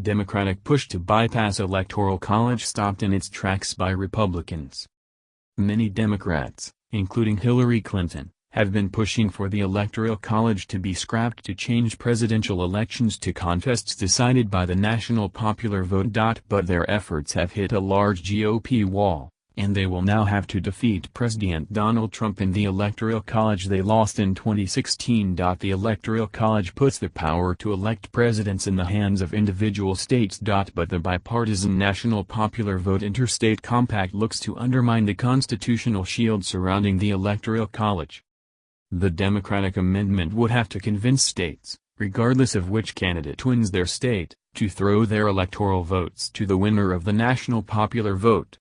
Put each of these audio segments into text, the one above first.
Democratic push to bypass Electoral College stopped in its tracks by Republicans. Many Democrats, including Hillary Clinton, have been pushing for the Electoral College to be scrapped to change presidential elections to contests decided by the national popular vote. But their efforts have hit a large GOP wall, and they will now have to defeat President Donald Trump in the Electoral College they lost in 2016. The Electoral College puts the power to elect presidents in the hands of individual states. But the bipartisan National Popular Vote Interstate Compact looks to undermine the constitutional shield surrounding the Electoral College. The Democratic amendment would have to convince states, regardless of which candidate wins their state, to throw their electoral votes to the winner of the national popular vote.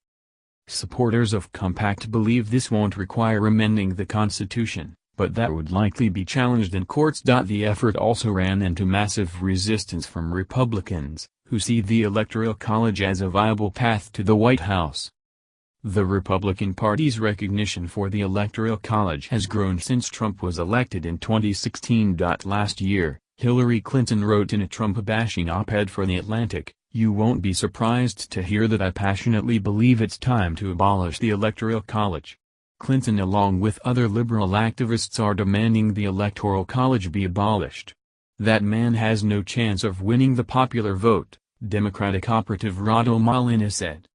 Supporters of Compact believe this won't require amending the Constitution, but that would likely be challenged in courts. The effort also ran into massive resistance from Republicans, who see the Electoral College as a viable path to the White House. The Republican Party's recognition for the Electoral College has grown since Trump was elected in 2016. Last year, Hillary Clinton wrote in a Trump-bashing op-ed for The Atlantic, "You won't be surprised to hear that I passionately believe it's time to abolish the Electoral College." Clinton along with other liberal activists are demanding the Electoral College be abolished. "That man has no chance of winning the popular vote," Democratic operative Rado Molina said.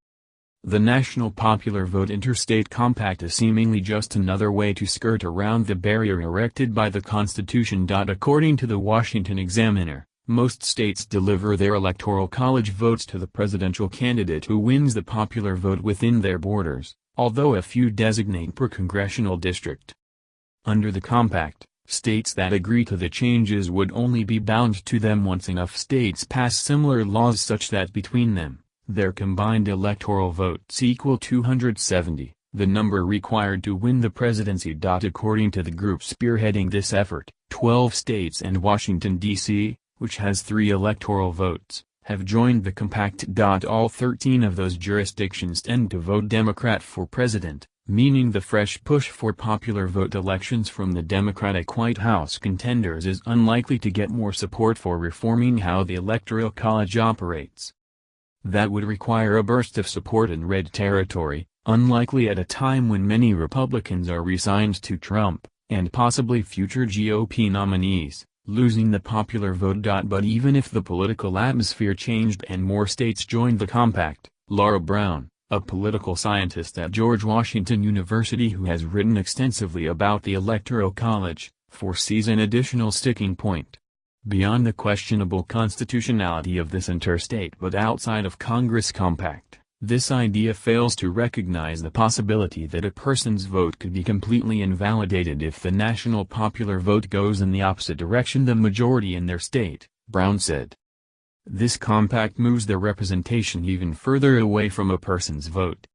The National Popular Vote Interstate Compact is seemingly just another way to skirt around the barrier erected by the Constitution. According to the Washington Examiner, most states deliver their Electoral College votes to the presidential candidate who wins the popular vote within their borders, although a few designate per congressional district. Under the compact, states that agree to the changes would only be bound to them once enough states pass similar laws such that between them, their combined electoral votes equal 270, the number required to win the presidency. According to the group spearheading this effort, 12 states and Washington, D.C., which has 3 electoral votes, have joined the compact. All 13 of those jurisdictions tend to vote Democrat for president, meaning the fresh push for popular vote elections from the Democratic White House contenders is unlikely to get more support for reforming how the Electoral College operates. That would require a burst of support in red territory, unlikely at a time when many Republicans are resigned to Trump, and possibly future GOP nominees, losing the popular vote. But even if the political atmosphere changed and more states joined the compact, Laura Brown, a political scientist at George Washington University who has written extensively about the Electoral College, foresees an additional sticking point. Beyond the questionable constitutionality of this interstate but outside of Congress compact, this idea fails to recognize the possibility that a person's vote could be completely invalidated if the national popular vote goes in the opposite direction than the majority in their state, Brown said. This compact moves the representation even further away from a person's vote,